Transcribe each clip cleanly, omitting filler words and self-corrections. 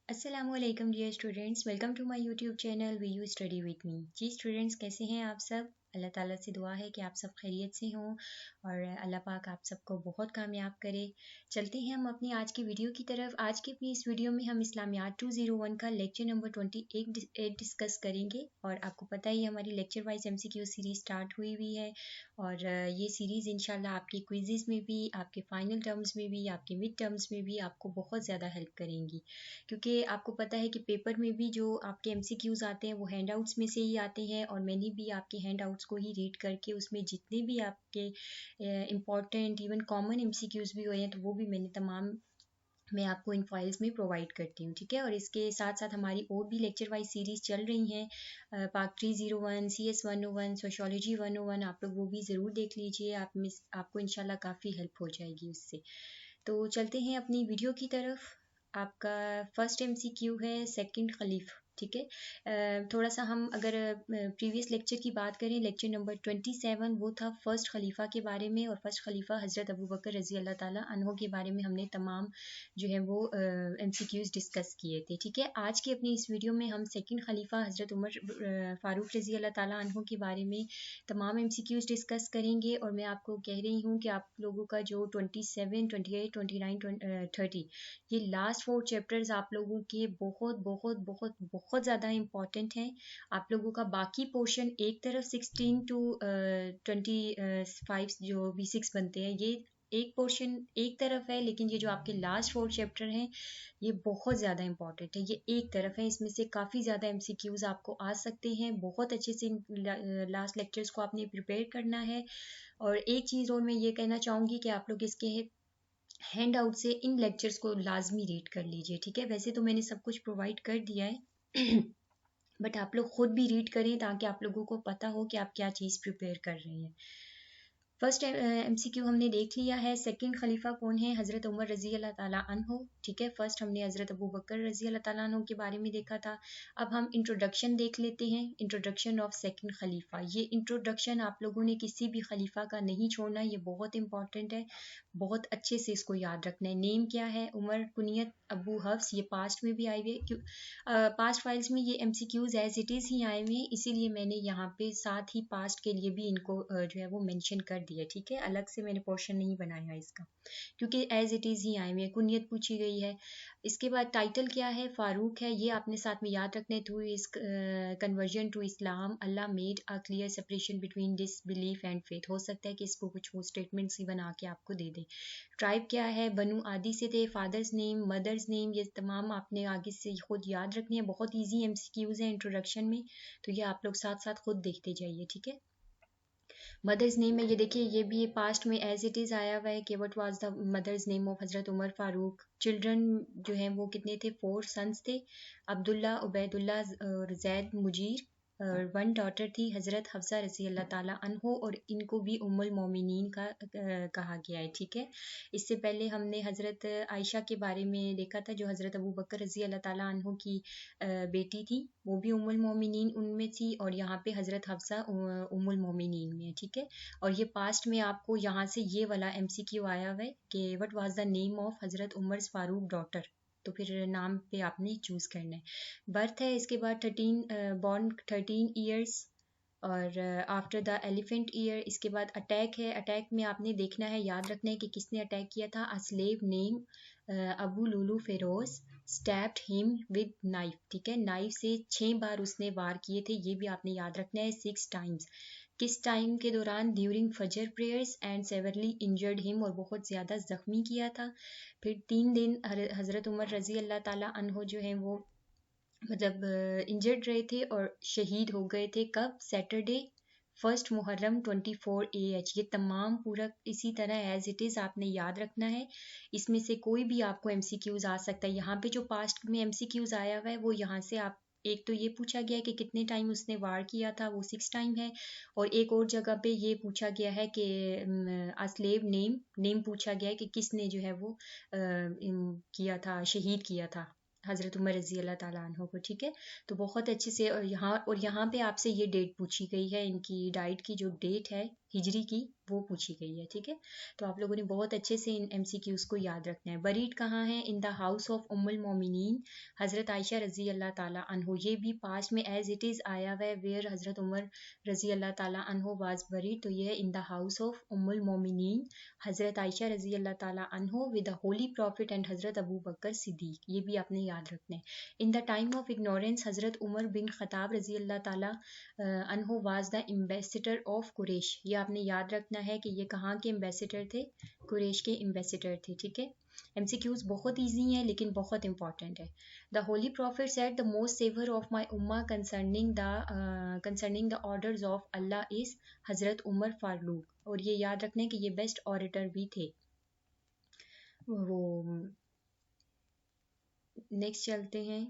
अस्सलामुअलैकुम dear students, welcome to my YouTube channel V U study with me. जी students, कैसे हैं आप सब? अल्लाह ताला से दुआ है कि आप सब खैरियत से हों और अल्लाह पाक आप सबको बहुत कामयाब करे। चलते हैं हम अपनी आज की वीडियो की तरफ। आज की अपनी इस वीडियो में हम इस्लामियात 201 का लेक्चर नंबर 28 डिस्कस करेंगे। और आपको पता ही हमारी lecture wise MCQ series start हुई हुई है और ये सीरीज़ इंशाल्लाह आपके क्विज़ेस में भी, आपके फाइनल टर्म्स में भी, आपके मिड टर्म्स में भी आपको बहुत ज़्यादा हेल्प करेंगी। क्योंकि आपको पता है कि पेपर में भी जो आपके MCQs आते हैं वो हैंडआउट्स में से ही आते हैं और मैंने भी आपके हैंडआउट्स को ही रीड करके उसमें जितने भी आपके इम्पॉर्टेंट इवन कॉमन MCQs भी हुए हैं तो वो भी मैं आपको इन फाइल्स में प्रोवाइड करती हूँ, ठीक है। और इसके साथ साथ हमारी और भी लेक्चर वाइज सीरीज चल रही हैं, पार्ट 301, CS 101, सोशोलॉजी 101, आप लोग वो भी ज़रूर देख लीजिए। आपको इंशाल्लाह काफ़ी हेल्प हो जाएगी उससे। तो चलते हैं अपनी वीडियो की तरफ। आपका फर्स्ट MCQ है सेकंड खलीफ, ठीक है। थोड़ा सा हम अगर प्रीवियस लेक्चर की बात करें, लेक्चर नंबर 27 वो था फर्स्ट खलीफा के बारे में। और फर्स्ट खलीफा हज़रत अबू बकर रज़ी अल्लाह ताला अन्हो के बारे में हमने तमाम जो है वो MCQs डिस्कस किए थे, ठीक है। आज की अपनी इस वीडियो में हम सेकंड खलीफा हज़रत उमर फ़ारूक रज़ी अल्लाह ताला अन्हो के बारे में तमाम MCQs डिस्कस करेंगे। और मैं आपको कह रही हूँ कि आप लोगों का जो 27, 28, 29, 30 ये लास्ट 4 चैप्टर्स आप लोगों के बहुत बहुत बहुत बहुत ज़्यादा इंपॉर्टेंट हैं। आप लोगों का बाकी पोर्शन एक तरफ 16 to 25 जो B6 बनते हैं ये एक पोर्शन एक तरफ है, लेकिन ये जो आपके लास्ट 4 चैप्टर हैं ये बहुत ज़्यादा इंपॉर्टेंट है। ये एक तरफ है, इसमें से काफ़ी ज़्यादा MCQs आपको आ सकते हैं। बहुत अच्छे से लास्ट लेक्चर्स को आपने प्रिपेयर करना है। और एक चीज़ और मैं ये कहना चाहूँगी कि आप लोग इसके हैंड आउट से इन लेक्चर्स को लाजमी रीड कर लीजिए, ठीक है। वैसे तो मैंने सब कुछ प्रोवाइड कर दिया है बट आप लोग खुद भी रीड करें ताकि आप लोगों को पता हो कि आप क्या चीज़ प्रिपेयर कर रहे हैं। फर्स्ट MCQ हमने देख लिया है। सेकंड खलीफा कौन है? हज़रत उमर रज़ी अल्लाह ताला अन्हो, ठीक है। फर्स्ट हमने हज़रत अबू बकर रज़ी अल्लाह ताला अन्हो के बारे में देखा था। अब हम इंट्रोडक्शन देख लेते हैं, इंट्रोडक्शन ऑफ सेकंड खलीफा। ये इंट्रोडक्शन आप लोगों ने किसी भी खलीफा का नहीं छोड़ना, ये बहुत इंपॉर्टेंट है, बहुत अच्छे से इसको याद रखना है। नेम क्या है? उमर, कुनियत अबू हफ्स, ये पास्ट में भी आई हुई है। पास्ट फाइल्स में ये MCQs एज इट इज़ ही आए हुए हैं, इसीलिए मैंने यहाँ पे साथ ही पास्ट के लिए भी इनको जो है वो मेंशन कर दिया, ठीक है। अलग से मैंने पोर्शन नहीं बनाया इसका क्योंकि एज इट इज़ ही आए हुए हैं। कुनियत पूछी गई है। इसके बाद टाइटल क्या है? फारूक है। ये आपने साथ में याद रखना है। थ्रू इस conversion to Islam Allah made a clear separation between disbelief and faith. हो सकता है कि इसको कुछ वो स्टेटमेंट्स ही बना के आपको दे दें। ट्राइब क्या है? बनु आदि से थे। फादर्स नेम, मदर्स नेम, ये तमाम आपने आगे से खुद याद रखनी है। बहुत ईजी MCQs हैं इंट्रोडक्शन में, तो ये आप लोग साथ साथ खुद देखते जाइए, ठीक है। मदर्स नेम में ये देखिए, ये भी पास्ट में एज इट इज़ आया हुआ है कि what was the mother's name of Hazrat Umar Farooq. Children जो हैं वो कितने थे? 4 सन्स थे, अब्दुल्ला, उबैदुल्ला और जैद मुजीर। और 1 डॉटर थी हज़रत हफ्सा रज़ी अल्लाह ताला अन्हो, और इनको भी उम्मुल मोमिनीन का कहा गया है, ठीक है। इससे पहले हमने हज़रत आयशा के बारे में देखा था जो हज़रत अबू बकर रज़ी अल्लाह ताला अन्हो की बेटी थी, वो भी उम्मुल मोमिनीन उनमें थी। और यहाँ पे हज़रत हफ्सा उम्मुल मोमिनीन में, ठीक है। और ये पास्ट में आपको यहाँ से ये वाला MCQ आया हुआ है कि what was the name of Hazrat Umar Farooq daughter, तो फिर नाम पे आपने चूज़ करना है। बर्थ है, इसके बाद 13 13 ईयर्स और आफ्टर द एलिफेंट ईयर। इसके बाद अटैक है। अटैक में आपने देखना है, याद रखना है कि किसने अटैक किया था। A slave name Abu Lulu Feroz stabbed him with knife, ठीक है। नाइफ से 6 बार उसने वार किए थे, ये भी आपने याद रखना है, 6 टाइम्स। किस टाइम के दौरान? ड्यूरिंग फजर prayers and severally injured him, और बहुत ज़्यादा ज़ख्मी किया था। फिर 3 दिन हज़रत उमर रज़ी अल्लाह ताला अन्हो जो है वो मतलब इंजर्ड रहे थे और शहीद हो गए थे। कब? Saturday 1 Muharram 24 AH। ये तमाम पूरा इसी तरह एज इट इज़ आपने याद रखना है। इसमें से कोई भी आपको MCQs आ सकता है। यहाँ पे जो पास्ट में MCQs आया हुआ है वो यहाँ से आप, एक तो ये पूछा गया है कि कितने टाइम उसने वार किया था, वो 6 टाइम है। और एक और जगह पे ये पूछा गया है कि अस्लेव नेम पूछा गया है कि किसने जो है वो किया था, शहीद किया था हज़रत उमर रज़ी अल्लाह ताला अन्हो को, ठीक है। तो बहुत अच्छे से और यहाँ पे आपसे ये डेट पूछी गई है, इनकी डाइट की जो डेट है हिजरी की, वो पूछी गई है। ठीक है, तो आप लोगों ने बहुत अच्छे से इन MCQs को याद रखना है। बरीड कहाँ है? इन द हाउस ऑफ उम्मुल मोमिनीन हज़रत आयशा रजी अल्लाह ताला अन्हो। ये भी पास्ट में एज इट इज़ आया हुआ है, वेयर हज़रत उमर रजी अल्लाह ताला अन्हो वाज बरीड, तो ये है इन द हाउस ऑफ उम्मुल मोमिनीन हज़रत आयशा रजी अल्लाह ताला अन्हो with the holy prophet and हज़रत अबू बकर सिद्दीक। ये भी आपने याद रखना है। In the time of ignorance हज़रत उमर बिन खताब रजी अल्लाह ताला अन्हो was the ambassador of Quraysh. ये आपने याद रखना है कि ये कहाँ के एम्बेसडर थे? कुरैश के एम्बेसडर थे। ठीक है, MCQs बहुत ईजी हैं लेकिन बहुत इंपॉर्टेंट है। The holy prophet said the most severe of my ummah concerning the orders of Allah is Hazrat Umar Farooq. और ये याद रखने कि ये बेस्ट ऑडिटर भी थे। वो नेक्स्ट चलते हैं।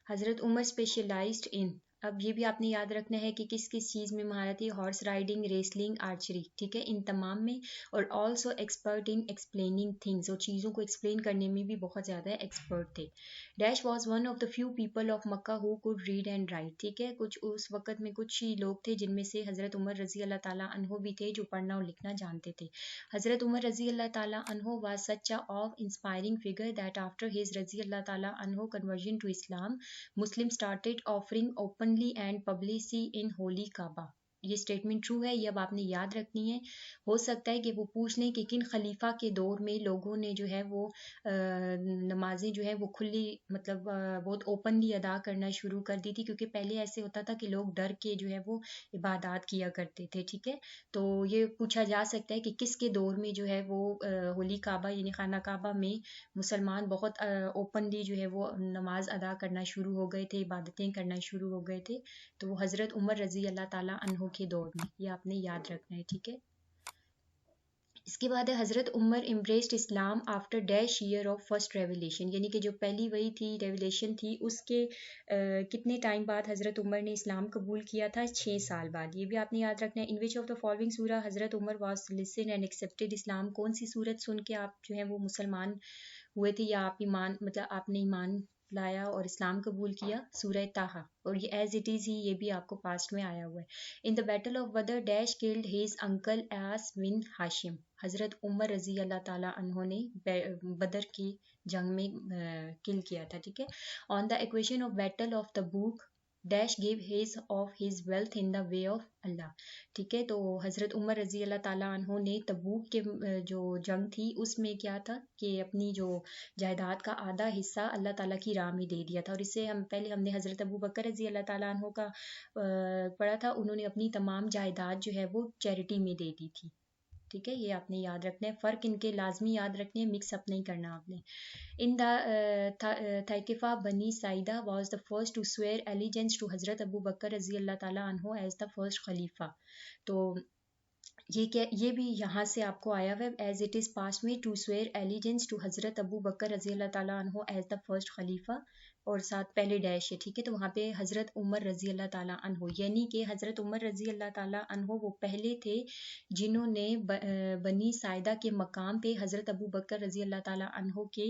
हजरत उमर स्पेशलाइज्ड इन, अब ये भी आपने याद रखना है कि किस किस चीज़ में महारत थी? Horse riding, wrestling, archery. ठीक है, इन तमाम में। और also expert in explaining things, और चीज़ों को एक्सप्लेन करने में भी बहुत ज़्यादा एक्सपर्ट थे। Dash was one of the few people of Mecca who could read and right. ठीक है, कुछ उस वक़्त में कुछ ही लोग थे जिनमें से हज़रत उमर रजी अल्लाह ताला अन्हो भी थे जो पढ़ना और लिखना जानते थे। हज़रत उमर रजी अल्लाह ताला अन्हो was such a of inspiring figure that after his रजी अल्लाह ताला अन्हो conversion to Islam Muslims started offering openly and publicly in Holy Kaaba। ये स्टेटमेंट ट्रू है, ये अब आपने याद रखनी है। हो सकता है कि वो पूछ लें कि किन खलीफा के दौर में लोगों ने जो है वो नमाजें जो है वो खुली मतलब बहुत ओपनली अदा करना शुरू कर दी थी, क्योंकि पहले ऐसे होता था कि लोग डर के जो है वो इबादत किया करते थे। ठीक है, तो ये पूछा जा सकता है कि किसके दौर में जो है वो होली काबा यानी खाना काबा में मुसलमान बहुत ओपनली जो है वो नमाज अदा करना शुरू हो गए थे, इबादतें करना शुरू हो गए थे। तो वो हज़रत उमर रजी अल्लाह ताला अन्हो के दौर में, ये आपने याद रखना है। ठीक है, इसके बाद है Hazrat Umar embraced Islam after dash year of first revelation, यानी कि जो पहली वही थी रेवलेशन थी उसके कितने टाइम बाद हज़रत उमर ने इस्लाम कबूल किया था? 6 साल बाद। ये भी आपने याद रखना है। In which of the following सूरा हज़रत Umar was listen and accepted Islam, कौन सी सूरत सुन के आप जो है वो मुसलमान हुए थे या आप ईमान मतलब आपने ईमान लाया और इस्लाम कबूल किया? सूरह ताहा। और ये एज इट इज़ ही ये भी आपको पास्ट में आया हुआ है। In the battle of Badr dash killed his uncle As bin Hashim, हज़रत उमर रजी अल्लाह ताला अन्हों ने बदर की जंग में किल किया था। ठीक है, on the equation of battle of Tabuk dash give his of his wealth in the way of Allah. ठीक है, तो हज़रत उमर रजी अल्लाह ताला अन्हों ने तबूक के जो जंग थी उसमें क्या था कि अपनी जो जायदाद का आधा हिस्सा अल्लाह ताला की राह में दे दिया था। और इससे हम पहले हमने हज़रत अबू बकर रजी अल्लाह ताला अन्हों का पढ़ा था, उन्होंने अपनी तमाम जायदाद जो है वो चैरिटी में दे दी थी। ठीक है, ये आपने याद रखना है। फ़र्क इनके लाजमी याद रखने हैं, मिक्स अप नहीं करना आपने। इन द Thaqifah बनी Saida was the first to swear allegiance to हज़रत अबू बकर रजी अल्लाह ताला अन्हो as the first खलीफा। तो ये क्या, ये भी यहाँ से आपको आया हुआ है एज इट इज़ पास्ट में, टू स्वेयर एलिजेंस टू हज़रत अबू बकर रजी अल्लाह ताला अन्हो एज द फर्स्ट खलीफा, और साथ पहले डैश है। ठीक है, तो वहाँ पे हज़रत उमर रजी अल्लाह ताला अन्हो, यानी कि हज़रत उमर रजी अल्लाह ताला अन्हो वो पहले थे जिन्होंने बनी साइदा के मकाम पे हज़रत अबू बकर रजी अल्लाह ताला अन्हो के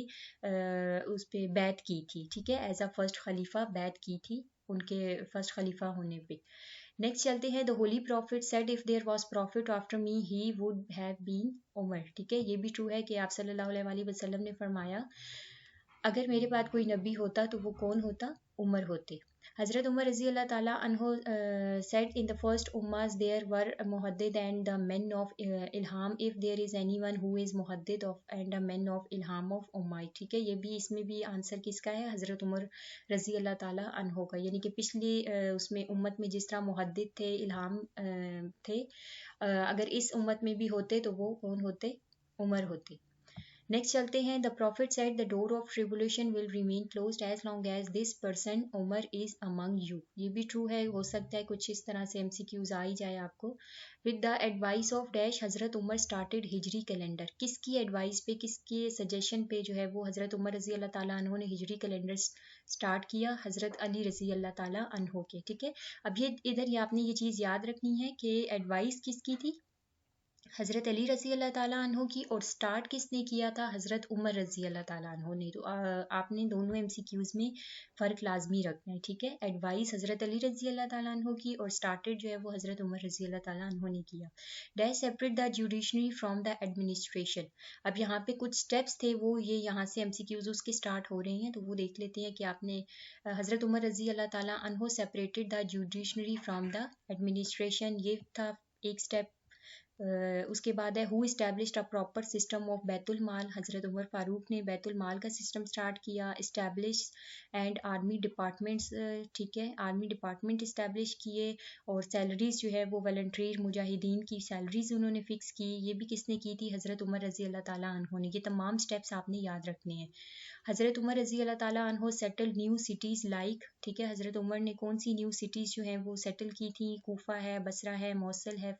उस पे बैत की थी। ठीक है, एज अ फर्स्ट खलीफा बैत की थी उनके फर्स्ट खलीफा होने पे। नेक्स्ट चलते हैं। The holy prophet said if there was prophet after me he would have been Umar. ठीक है, ये भी ट्रू है कि आप सल्लल्लाहु अलैहि वसल्लम ने फरमाया अगर मेरे बाद कोई नबी होता तो वो कौन होता? उमर होते। हज़रत उमर रजी अल्लाह ताला अन्हो सेड इन द फर्स्ट उम्मास देयर वर मुहद्दिद एंड द मेन ऑफ इल्हाम if there is anyone who is मुहद्दिद of and the men of इल्हाम ऑफ उम्माई। ठीक है, ये भी इसमें भी आंसर किसका है? हज़रत उमर रजी अल्लाह ताला अन्हो का। यानी कि पिछली उसमें उम्मत में जिस तरह मुहद्दिद थे, इल्हाम थे, अगर इस उम्मत में भी होते तो वो कौन होते? उमर होते। नेक्स्ट चलते हैं। The prophet said the door of tribulation will remain closed as long as this person Umar is among you. ये भी ट्रू है, हो सकता है कुछ इस तरह से MCQs आ ही जाए आपको। With the advice of dash हज़रत उमर स्टार्टेड हिजरी कैलेंडर, किसकी एडवाइस पे, किसके सजेशन पे जो है वो हज़रत उमर रजी अल्लाह ताला अन्हो ने हिजरी कैलेंडर स्टार्ट किया? हज़रत अली रजी अल्लाह ताला अन्हो के। ठीक है, अब ये इधर ये आपने ये चीज़ याद रखनी है कि एडवाइस किसकी थी? हज़रत अली रज़ी अल्लाह ताला अन्हो की, और स्टार्ट किसने किया था? हज़रत उमर रज़ी अल्लाह ताला अन्हो ने। तो आपने दोनों MCQs में फ़र्क लाजमी रखना है, ठीक है। एडवाइस हज़रत अली रज़ी अल्लाह ताला अन्हो की, और स्टार्टेड जो है वो हज़रत उमर रज़ी अल्लाह ताला अन्हो ने किया। Dash separate the judiciary from the administration. अब यहाँ पे कुछ स्टेप्स थे, वो ये यहाँ से MCQs उसके स्टार्ट हो रहे हैं, तो वो देख लेते हैं कि आपने हज़रत उमर रज़ी अल्लाह ताला अन्हो separated the judiciary from the administration, ये था एक स्टेप। उसके बाद है he established a proper system of बैतुल माल। हज़रत उमर फ़ारूक ने बैतुल माल का सिस्टम स्टार्ट किया। इस्टेब्लिश एंड आर्मी डिपार्टमेंट्स, ठीक है, आर्मी डिपार्टमेंट इस्टेब्लिश किए। और सैलरीज जो है वो वॉलंटियर मुजाहिदीन की सैलरीज उन्होंने फिक्स की। ये भी किसने की थी? हज़रत उमर रज़ी अल्लाह ताला अन्हो ने। ये तमाम स्टेप्स आपने याद रखने हैं। हज़रत उमर रज़ी अल्लाह ताला अन्हो सेटल न्यू सिटीज़ लाइक, ठीक है, हज़रत उमर ने कौन सी न्यू सिटीज़ जो हैं वो सेटल की थी? कूफा है, बसरा है, मौसल है,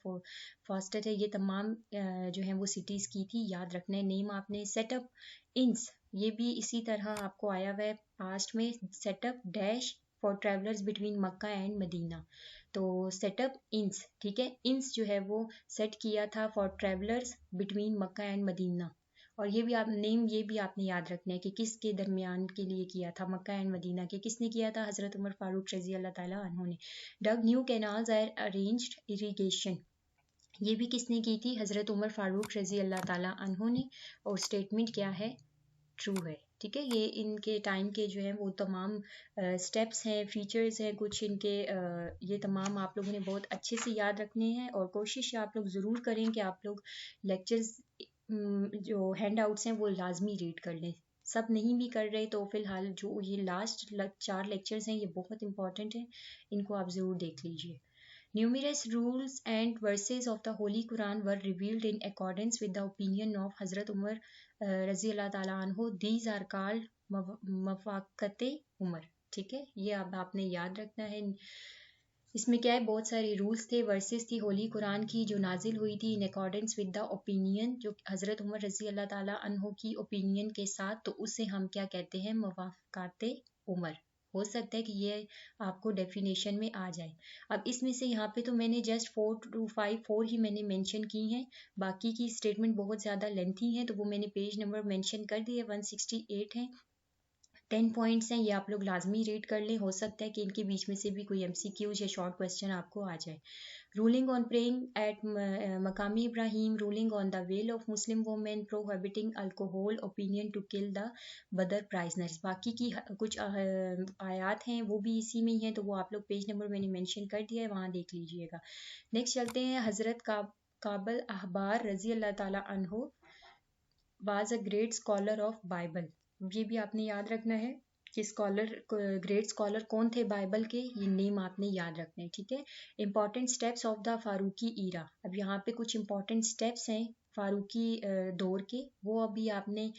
फास्टेड है, ये तमाम जो हैं वो सिटीज़ की थी। याद रखना है नेम आपने। सेटअप इंस, ये भी इसी तरह आपको आया हुआ है पास्ट में। Set up dash for travellers between Mecca and Medina. तो सेटअप इंस, ठीक है, इंस जो है वो सेट किया था for travellers between Mecca and Medina. और ये भी आप नेम, ये भी आपने याद रखना है कि किसके दरमियान के लिए किया था, मक्का एंड मदीना के। किसने किया था? हज़रत उमर फ़ारूक रज़ी अल्लाह ताला अन्हो ने। Dug new canals or arranged irrigation, ये भी किसने की थी? हज़रत उमर फ़ारूक रज़ी अल्लाह ताला अन्हो ने। और स्टेटमेंट क्या है? ट्रू है, ठीक है। ये इनके टाइम के जो है वो तमाम स्टेप्स हैं, फीचर्स हैं कुछ इनके, ये तमाम आप लोगों ने बहुत अच्छे से याद रखने हैं। और कोशिश आप लोग ज़रूर करें कि आप लोग लेक्चर्स जो हैंड आउट्स हैं वो लाजमी रीड कर लें। सब नहीं भी कर रहे तो फ़िलहाल जो ये लास्ट 4 लेक्चर्स हैं ये बहुत इंपॉर्टेंट हैं, इनको आप ज़रूर देख लीजिए। Numerous rules and verses of the Holy Quran were revealed in accordance with the opinion of Hazrat Umar रज़ी अल्लाह ताला अन्हो. These are called मवाक़ते उमर, ठीक है। ये अब आपने याद रखना है। इसमें क्या है, बहुत सारे रूल्स थे, वर्सेस थी होली कुरान की जो नाजिल हुई थी in accordance with the opinion, जो हज़रत उमर रज़ी अल्लाह ताला अन्हो की ओपिनियन के साथ, तो उसे हम क्या कहते हैं? मवाक़ाते उमर। हो सकता है कि ये आपको डेफिनेशन में आ जाए। अब इसमें से यहाँ पे तो मैंने जस्ट 4 to 5 4 ही मैंने मेंशन की हैं, बाकी की स्टेटमेंट बहुत ज़्यादा लेंथी हैं, तो वो मैंने पेज नंबर मेंशन कर दिए, 168 हैं। 10 पॉइंट्स हैं, ये आप लोग लाजमी रीड कर लें। हो सकता है कि इनके बीच में से भी कोई MCQs या शॉर्ट क्वेश्चन आपको आ जाए। Ruling on praying at Maqami Ibrahim, ruling on the veil of Muslim women, prohibiting alcohol, opinion to kill the Badr prisoners. बाकी की कुछ आयात हैं वो भी इसी में ही हैं, तो वो आप लोग पेज नंबर मैंने मेंशन कर दिया है, वहाँ देख लीजिएगा। नेक्स्ट चलते हैं। हज़रत काबल अहबार रज़ी अल्लाह ताला अन्हो was a great scholar of Bible. ये भी आपने याद रखना है कि स्कॉलर, ग्रेट स्कॉलर कौन थे बाइबल के, ये नेम आपने याद रखना है, ठीक है। Important steps of the Farooqi era, अब यहाँ पे कुछ इंपॉर्टेंट स्टेप्स हैं फारूकी दौर के, वो अभी आपने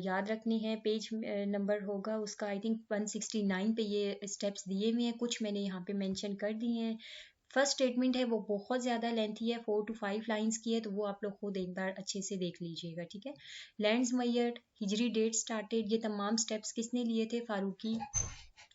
याद रखने हैं। पेज नंबर होगा उसका आई थिंक 169 पे ये स्टेप्स दिए हुए हैं, कुछ मैंने यहाँ पे मेंशन कर दिए हैं। फर्स्ट स्टेटमेंट है वो बहुत ज़्यादा लेंथी है, 4 to 5 लाइंस की है, तो वो आप लोग खुद एक बार अच्छे से देख लीजिएगा, ठीक है। लैंड्स मैयर्ड, हिजरी डेट स्टार्टेड, ये तमाम स्टेप्स किसने लिए थे? फारूकी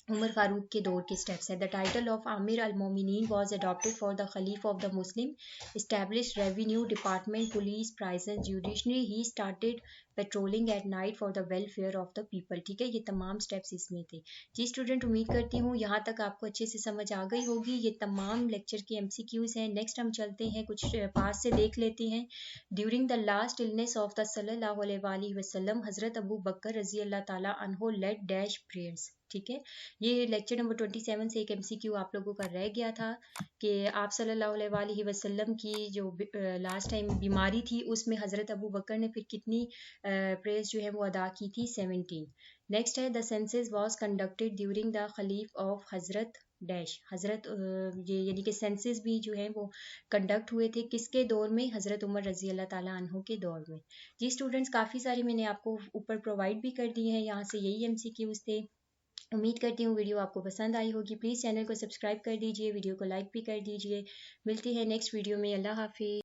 उमर फारूक के दौर के स्टेप्स है। द टाइटल ऑफ आमिर अल मोमिनीन वॉज अडॉप्टेड फॉर द खलीफ of the Muslim, establish revenue department, police, prison, judiciary, he started patrolling at night for the welfare of the people, ठीक है। ये तमाम स्टेप्स इसमें थे। जी स्टूडेंट, उम्मीद करती हूँ यहाँ तक आपको अच्छे से समझ आ गई होगी। ये तमाम लेक्चर के MCQs हैं। नेक्स्ट हम चलते हैं, कुछ पास से देख लेते हैं। During the last illness of the सल्लल्लाहु अलैहि वसल्लम, हज़रत अबू बकर रज़ी अल्लाह ताला अन्हो लेड डैश प्रेयर्स, ठीक है। ये लेक्चर नंबर 27 से एक MCQ आप लोगों का रह गया था कि आप सल्लल्लाहु अलैहि वसल्लम की जो लास्ट टाइम बीमारी थी उसमें हज़रत अबू बकर ने फिर कितनी प्रेयर्स जो है वो अदा की थी? 17। नेक्स्ट है the census was conducted during the खलीफ ऑफ हज़रत डैश, हज़रत ये यानी कि सेंसस भी जो है वो कंडक्ट हुए थे किसके दौर में? हज़रत उमर रज़ी अल्लाह ताला अन्हो के दौर में। जी स्टूडेंट्स, काफ़ी सारे मैंने आपको ऊपर प्रोवाइड भी कर दिए हैं, यहाँ से यही MCQs थे। उम्मीद करती हूँ वीडियो आपको पसंद आई होगी। प्लीज़ चैनल को सब्सक्राइब कर दीजिए, वीडियो को लाइक भी कर दीजिए। मिलती है नेक्स्ट वीडियो में। अल्लाह हाफिज़।